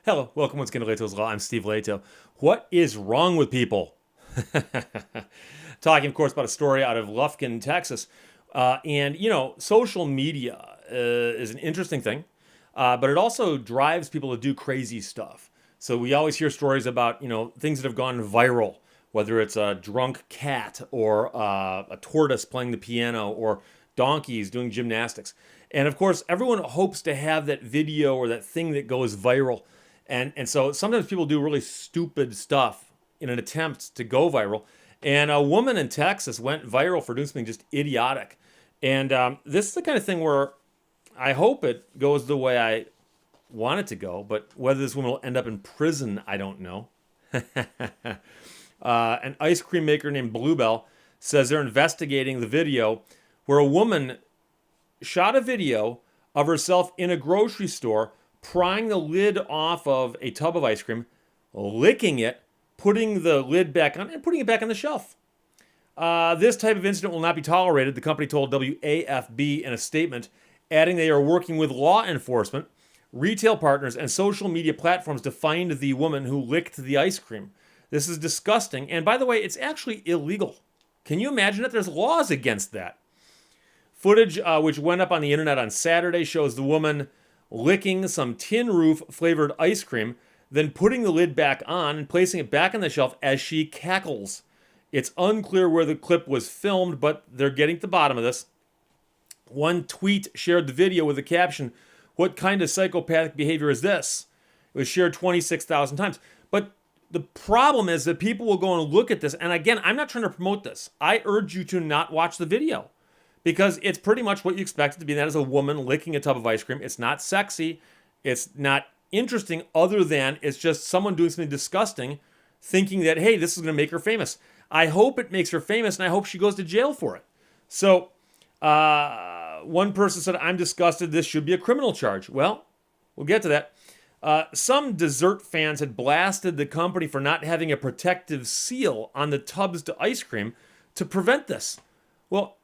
Hello, welcome once again to Lehto's Law. I'm Steve Lehto. What is wrong with people? Talking, of course, about a story out of Lufkin, Texas. Social media is an interesting thing, but it also drives people to do crazy stuff. So we always hear stories about, things that have gone viral, whether it's a drunk cat or a tortoise playing the piano or donkeys doing gymnastics. And of course, everyone hopes to have that video or that thing that goes viral. And so sometimes people do really stupid stuff in an attempt to go viral. And a woman in Texas went viral for doing something just idiotic. And this is the kind of thing where I hope it goes the way I want it to go. But whether this woman will end up in prison, I don't know. An ice cream maker named Bluebell says they're investigating the video where a woman shot a video of herself in a grocery store prying the lid off of a tub of ice cream, licking it, putting the lid back on, and putting it back on the shelf. This type of incident will not be tolerated, the company told WAFB in a statement, adding they are working with law enforcement, retail partners, and social media platforms to find the woman who licked the ice cream. This is disgusting, and by the way, it's actually illegal. Can you imagine it? There's laws against that. Footage which went up on the internet on Saturday shows the woman licking some tin roof flavored ice cream, then putting the lid back on and placing it back on the shelf as she cackles. It's unclear where the clip was filmed, but they're getting to the bottom of this. One tweet shared the video with the caption, "What kind of psychopathic behavior is this?" It was shared 26,000 times. But the problem is that people will go and look at this. And again, I'm not trying to promote this. I urge you to not watch the video, because it's pretty much what you expect it to be. That is a woman licking a tub of ice cream. It's not sexy. It's not interesting, other than it's just someone doing something disgusting, thinking that, hey, this is going to make her famous. I hope it makes her famous, and I hope she goes to jail for it. So one person said, "I'm disgusted. This should be a criminal charge." Well, we'll get to that. Some dessert fans had blasted the company for not having a protective seal on the tubs to ice cream to prevent this. Well,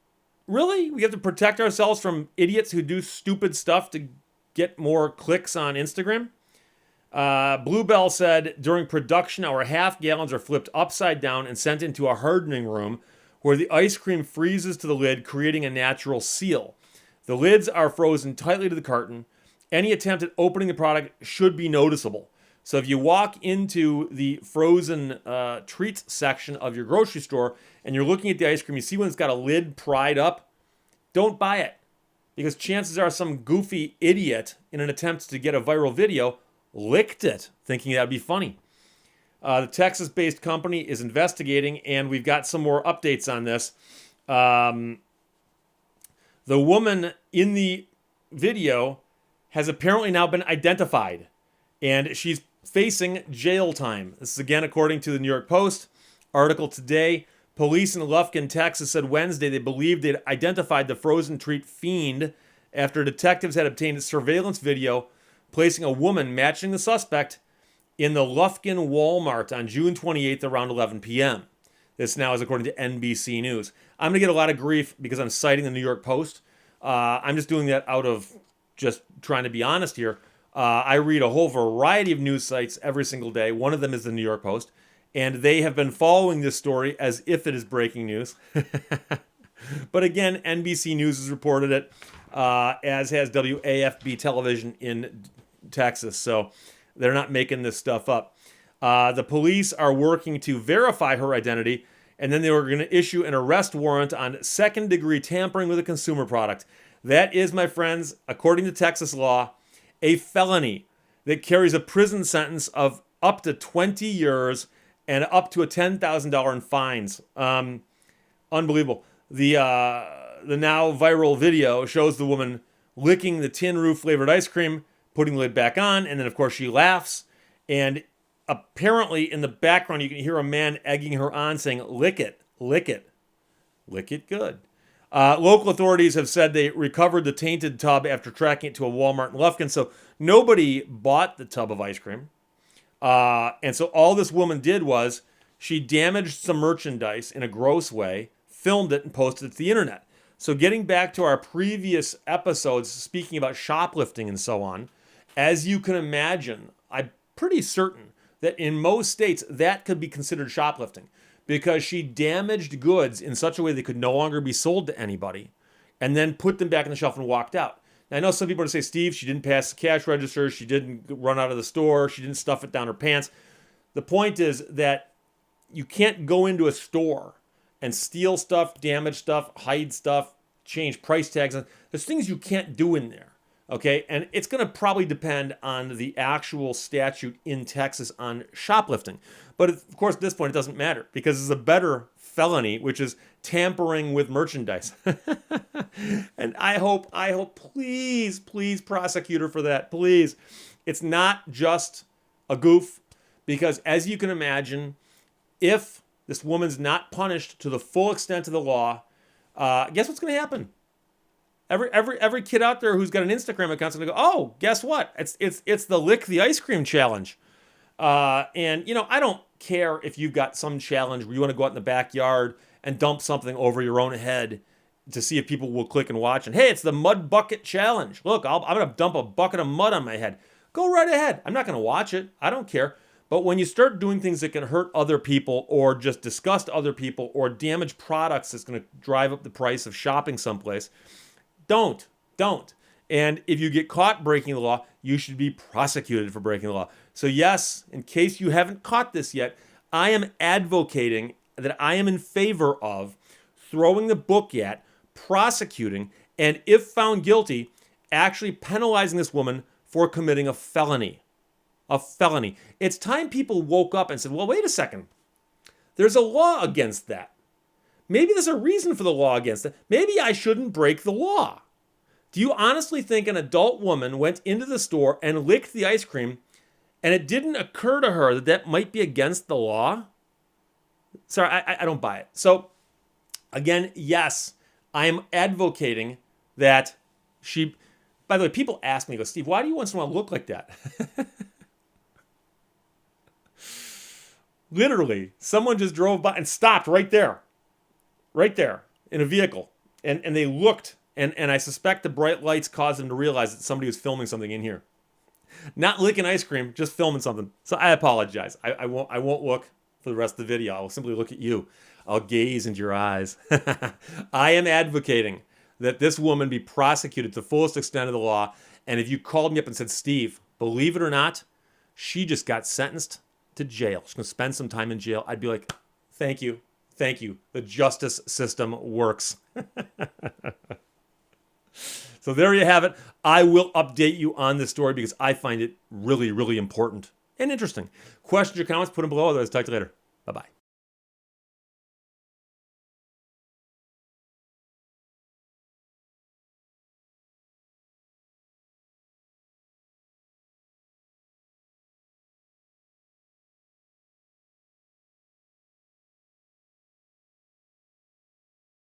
really? We have to protect ourselves from idiots who do stupid stuff to get more clicks on Instagram? Bluebell said during production, our half gallons are flipped upside down and sent into a hardening room where the ice cream freezes to the lid, creating a natural seal. The lids are frozen tightly to the carton. Any attempt at opening the product should be noticeable. So if you walk into the frozen treats section of your grocery store and you're looking at the ice cream, you see one that's got a lid pried up, don't buy it. Because chances are some goofy idiot in an attempt to get a viral video licked it, thinking that'd be funny. The Texas-based company is investigating, and we've got some more updates on this. The woman in the video has apparently now been identified, and she's facing jail time. This is again according to the New York Post. Article today. Police in Lufkin, Texas said Wednesday they believed they'd identified the frozen treat fiend after detectives had obtained surveillance video placing a woman matching the suspect in the Lufkin Walmart on June 28th around 11 p.m. This now is according to NBC News. I'm going to get a lot of grief because I'm citing the New York Post. I'm just doing that out of just trying to be honest here. I read a whole variety of news sites every single day. One of them is the New York Post, and they have been following this story as if it is breaking news. But again, NBC News has reported it, as has WAFB television in Texas. So they're not making this stuff up. The police are working to verify her identity, and then they were going to issue an arrest warrant on second-degree tampering with a consumer product. That is, my friends, according to Texas law, a felony that carries a prison sentence of up to 20 years and up to a $10,000 in fines. Unbelievable. The now viral video shows the woman licking the tin roof flavored ice cream, putting the lid back on, and then of course she laughs. And apparently in the background you can hear a man egging her on saying, "Lick it, lick it, lick it good." Local authorities have said they recovered the tainted tub after tracking it to a Walmart in Lufkin. So nobody bought the tub of ice cream. And so all this woman did was she damaged some merchandise in a gross way, filmed it, and posted it to the internet. So getting back to our previous episodes, speaking about shoplifting and so on, as you can imagine, I pretty certain that in most states that could be considered shoplifting because she damaged goods in such a way they could no longer be sold to anybody and then put them back on the shelf and walked out. Now, I know some people are going to say, Steve, she didn't pass the cash register, she didn't run out of the store, she didn't stuff it down her pants. The point is that you can't go into a store and steal stuff, damage stuff, hide stuff, change price tags. There's things you can't do in there, okay? And it's going to probably depend on the actual statute in Texas on shoplifting. But of course, at this point, it doesn't matter because it's a better felony, which is tampering with merchandise. And I hope, please prosecute her for that, please. It's not just a goof, because as you can imagine, if this woman's not punished to the full extent of the law, guess what's going to happen? Every kid out there who's got an Instagram account is going to go, oh, guess what? It's the lick the ice cream challenge. And, you know, I don't care if you've got some challenge where you want to go out in the backyard and dump something over your own head to see if people will click and watch. And, hey, it's the mud bucket challenge. Look, I'm going to dump a bucket of mud on my head. Go right ahead. I'm not going to watch it. I don't care. But when you start doing things that can hurt other people or just disgust other people or damage products that's going to drive up the price of shopping someplace, don't. And if you get caught breaking the law, you should be prosecuted for breaking the law. So yes, in case you haven't caught this yet, I am advocating that I am in favor of throwing the book at, prosecuting, and if found guilty, actually penalizing this woman for committing a felony. A felony. It's time people woke up and said, well, wait a second. There's a law against that. Maybe there's a reason for the law against it. Maybe I shouldn't break the law. Do you honestly think an adult woman went into the store and licked the ice cream and it didn't occur to her that that might be against the law? Sorry, I don't buy it. So, again, yes, I am advocating that she... By the way, people ask me, go, Steve, why do you once in a while look like that? Literally, someone just drove by and stopped right there in a vehicle. And they looked, and I suspect the bright lights caused them to realize that somebody was filming something in here. Not licking ice cream, just filming something. So I apologize. I won't look for the rest of the video. I will simply look at you. I'll gaze into your eyes. I am advocating that this woman be prosecuted to the fullest extent of the law. And if you called me up and said, Steve, believe it or not, she just got sentenced to jail. She's going to spend some time in jail. I'd be like, thank you. The justice system works. So there you have it. I will update you on this story because I find it really, really important and interesting. Questions or comments, put them below. Otherwise, talk to you later. Bye-bye.